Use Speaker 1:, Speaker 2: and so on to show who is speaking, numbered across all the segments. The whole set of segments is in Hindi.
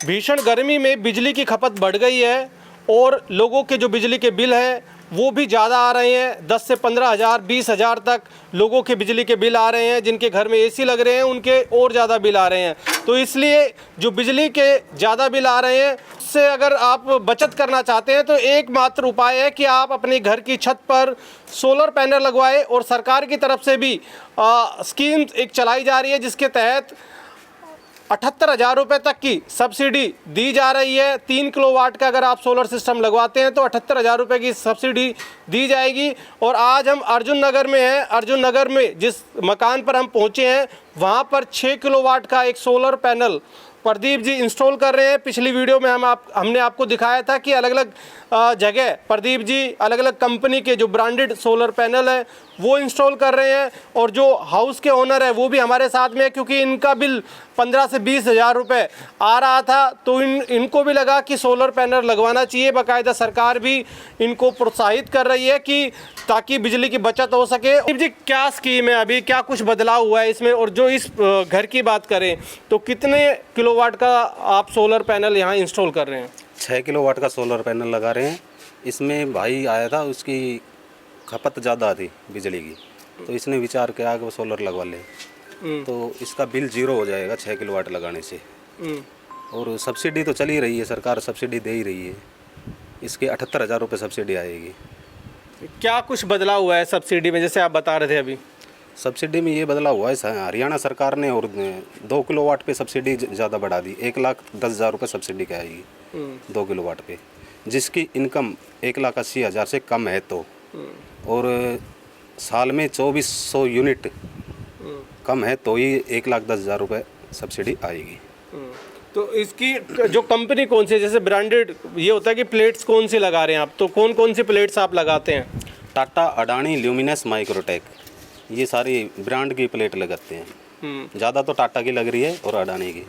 Speaker 1: भीषण गर्मी में बिजली की खपत बढ़ गई है और लोगों के जो बिजली के बिल हैं वो भी ज़्यादा आ रहे हैं। 10 से 15 हज़ार 20 हज़ार तक लोगों के बिजली के बिल आ रहे हैं। जिनके घर में एसी लग रहे हैं उनके और ज़्यादा बिल आ रहे हैं। तो इसलिए जो बिजली के ज़्यादा बिल आ रहे हैं उससे अगर आप बचत करना चाहते हैं तो एकमात्र उपाय है कि आप अपने घर की छत पर सोलर पैनल लगवाएं। और सरकार की तरफ से भी स्कीम एक चलाई जा रही है जिसके तहत 78,000 रुपये तक की सब्सिडी दी जा रही है। 3 किलोवाट का अगर आप सोलर सिस्टम लगवाते हैं तो 78,000 रुपये की सब्सिडी दी जाएगी। और आज हम अर्जुन नगर में हैं। अर्जुन नगर में जिस मकान पर हम पहुंचे हैं वहां पर 6 किलोवाट का एक solar panel Pradeep ji install कर रहे हैं। पिछली वीडियो में हमने आपको दिखाया था कि अलग अलग जगह प्रदीप जी अलग अलग कंपनी के जो ब्रांडेड सोलर पैनल है वो इंस्टॉल कर रहे हैं। और जो हाउस के ओनर है वो भी हमारे साथ में है क्योंकि इनका बिल 15 से 20 हज़ार रुपये आ रहा था। तो इनको भी लगा कि सोलर पैनल लगवाना चाहिए। बाकायदा सरकार भी इनको प्रोत्साहित कर रही है कि ताकि बिजली की बचत हो सके। प्रदीप जी क्या स्कीम है अभी, क्या कुछ बदलाव हुआ है इसमें? और जो इस घर की बात करें तो कितने किलोवाट का आप सोलर पैनल यहाँ इंस्टॉल कर रहे हैं?
Speaker 2: 6 किलोवाट का सोलर पैनल लगा रहे हैं। इसमें भाई आया था, उसकी खपत ज़्यादा थी बिजली की, तो इसने विचार किया कि वो सोलर लगवा ले। तो इसका बिल 0 हो जाएगा 6 किलोवाट लगाने से। और सब्सिडी तो चल ही रही है, सरकार सब्सिडी दे ही रही है। इसके 78,000 रुपये सब्सिडी आएगी।
Speaker 1: क्या कुछ बदलाव हुआ है सब्सिडी में, जैसे आप बता रहे थे अभी?
Speaker 2: सब्सिडी में ये बदलाव हुआ है, हरियाणा सरकार ने और 2 किलोवाट पे सब्सिडी ज़्यादा बढ़ा दी। 1,10,000 रुपये सब्सिडी की आएगी 2 किलोवाट पे, जिसकी इनकम 1,80,000 से कम है तो। और साल में 2400 यूनिट कम है तो ही 1,10,000 रुपये सब्सिडी आएगी।
Speaker 1: तो इसकी जो कंपनी कौन सी है, जैसे ब्रांडेड ये होता है कि प्लेट्स कौन सी लगा रहे हैं आप, तो कौन कौन सी प्लेट्स आप लगाते हैं?
Speaker 2: टाटा, अडानी, ल्यूमिनस, माइक्रोटेक, ये सारी ब्रांड की प्लेट लगाते हैं। ज़्यादा तो टाटा की लग रही है और अडानी की।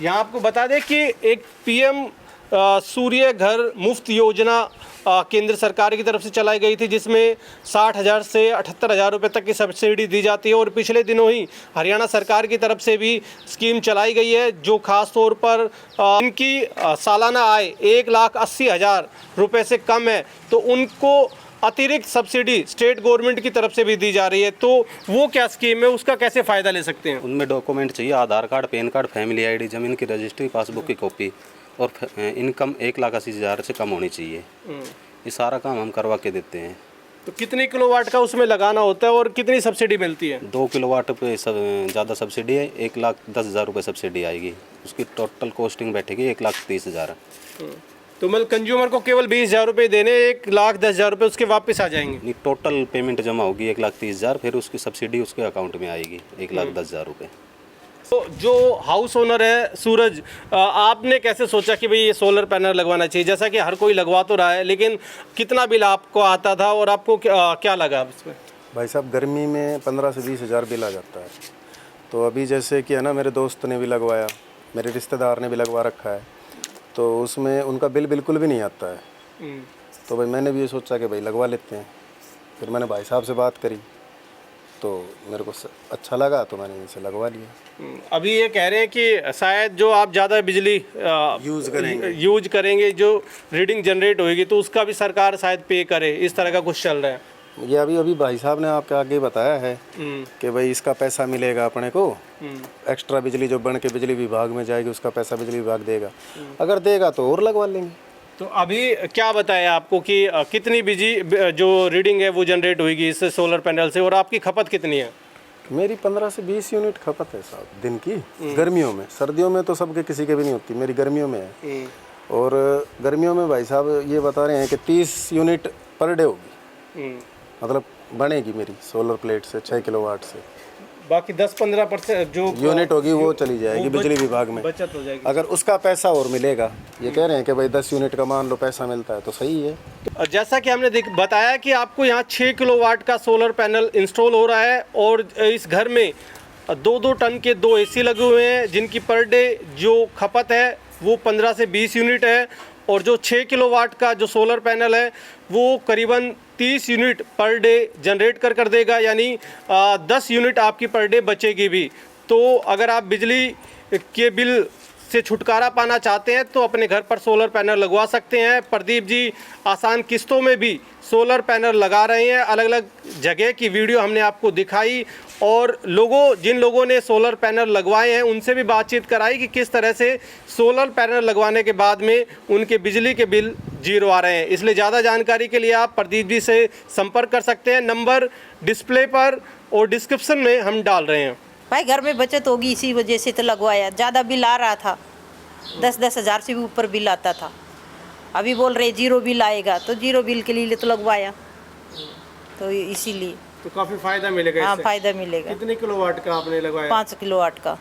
Speaker 1: यहाँ आपको बता दें कि एक पीएम सूर्य घर मुफ्त योजना केंद्र सरकार की तरफ से चलाई गई थी जिसमें 60,000 से 78,000 रुपये तक की सब्सिडी दी जाती है। और पिछले दिनों ही हरियाणा सरकार की तरफ से भी स्कीम चलाई गई है जो ख़ास तौर पर इनकी सालाना आय 1,80,000 रुपये से कम है तो उनको अतिरिक्त सब्सिडी स्टेट गवर्नमेंट की तरफ से भी दी जा रही है। तो वो क्या स्कीम है, उसका कैसे फ़ायदा ले सकते हैं?
Speaker 2: उनमें डॉक्यूमेंट चाहिए, Aadhaar card, PAN card, family ID, ज़मीन की रजिस्ट्री, पासबुक की कॉपी और इनकम 1,80,000 से कम होनी चाहिए। ये सारा काम हम करवा के देते हैं।
Speaker 1: तो कितने किलोवाट का उसमें लगाना होता है और कितनी सब्सिडी मिलती है?
Speaker 2: 2 किलोवाट पे ज़्यादा सब्सिडी है, 1,10,000 रुपये सब्सिडी आएगी। उसकी टोटल कॉस्टिंग बैठेगी 1,30,000।
Speaker 1: तो मतलब कंज्यूमर को केवल 20,000 रुपये देने, 1,10,000 रुपये उसके वापस आ जाएंगे?
Speaker 2: नहीं, टोटल पेमेंट जमा होगी 1,30,000, फिर उसकी सब्सिडी उसके अकाउंट में आएगी 1,10,000 रुपये।
Speaker 1: तो जो हाउस ओनर है सूरज, आपने कैसे सोचा कि भाई ये सोलर पैनल लगवाना चाहिए? जैसा कि हर कोई लगवा तो रहा है, लेकिन कितना बिल आपको आता था और आपको क्या लगा इसमें?
Speaker 3: भाई साहब गर्मी में 15 से 20 हज़ार बिल आ जाता है। तो अभी जैसे कि है ना, मेरे दोस्त ने भी लगवाया, मेरे रिश्तेदार ने भी लगवा रखा है, तो उसमें उनका बिल बिल्कुल भी नहीं आता है। तो भाई मैंने भी ये सोचा कि भाई लगवा लेते हैं। फिर मैंने भाई साहब से बात करी तो मेरे को अच्छा लगा तो मैंने इनसे लगवा लिया।
Speaker 1: अभी ये कह रहे हैं कि शायद जो आप ज़्यादा बिजली यूज करेंगे जो रीडिंग जनरेट होगी तो उसका भी सरकार शायद पे करे, इस तरह का कुछ चल रहा है।
Speaker 3: ये अभी भाई साहब ने आपके आगे बताया है कि भाई इसका पैसा मिलेगा अपने को, एक्स्ट्रा बिजली जो बन के बिजली विभाग में जाएगी उसका पैसा बिजली विभाग देगा। अगर देगा तो और लगवा लेंगे।
Speaker 1: तो अभी क्या बताया आपको कि कितनी बिजली जो रीडिंग है वो जनरेट होगी इस सोलर पैनल से और आपकी खपत कितनी है?
Speaker 3: मेरी 15 से 20 यूनिट खपत है साहब दिन की, गर्मियों में। सर्दियों में तो सबके किसी के भी नहीं होती, मेरी गर्मियों में है। और गर्मियों में भाई साहब ये बता रहे हैं कि 30 यूनिट पर डे होगी, मतलब बनेगी मेरी सोलर प्लेट से 6 किलोवाट से।
Speaker 1: बाकी 10-15% जो
Speaker 3: यूनिट होगी वो चली जाएगी बिजली विभाग में,
Speaker 1: बचत हो जाएगी।
Speaker 3: अगर उसका पैसा और मिलेगा, ये कह रहे हैं कि भाई 10 यूनिट का मान लो पैसा मिलता है तो सही है।
Speaker 1: और जैसा कि हमने बताया कि आपको यहाँ 6 किलोवाट का सोलर पैनल इंस्टॉल हो रहा है और इस घर में 2-2 टन के 2 एसी लगे हुए हैं जिनकी पर डे जो खपत है वो 15 से 20 यूनिट है। और जो 6 किलोवाट का जो सोलर पैनल है वो करीबन 30 यूनिट पर डे जनरेट कर देगा, यानी 10 यूनिट आपकी पर डे बचेगी भी। तो अगर आप बिजली के बिल से छुटकारा पाना चाहते हैं तो अपने घर पर सोलर पैनल लगवा सकते हैं। प्रदीप जी आसान किस्तों में भी सोलर पैनल लगा रहे हैं। अलग अलग जगह की वीडियो हमने आपको दिखाई और जिन लोगों ने सोलर पैनल लगवाए हैं उनसे भी बातचीत कराई कि किस तरह से सोलर पैनल लगवाने के बाद में उनके बिजली के बिल जीरो आ रहे हैं। इसलिए ज़्यादा जानकारी के लिए आप प्रदीप जी से संपर्क कर सकते हैं। नंबर डिस्प्ले पर और डिस्क्रिप्शन में हम डाल रहे हैं।
Speaker 4: भाई घर में बचत होगी इसी वजह से तो लगवाया। ज़्यादा बिल आ रहा था, 10-10 हज़ार से भी ऊपर बिल आता था। अभी बोल रहे जीरो बिल आएगा, तो जीरो बिल के लिए तो लगवाया, तो इसीलिए
Speaker 1: तो काफ़ी फ़ायदा मिलेगा
Speaker 4: हाँ
Speaker 1: इससे।
Speaker 4: फ़ायदा मिलेगा।
Speaker 1: कितने किलोवाट का आपने लगवाया?
Speaker 4: 5 किलोवाट का।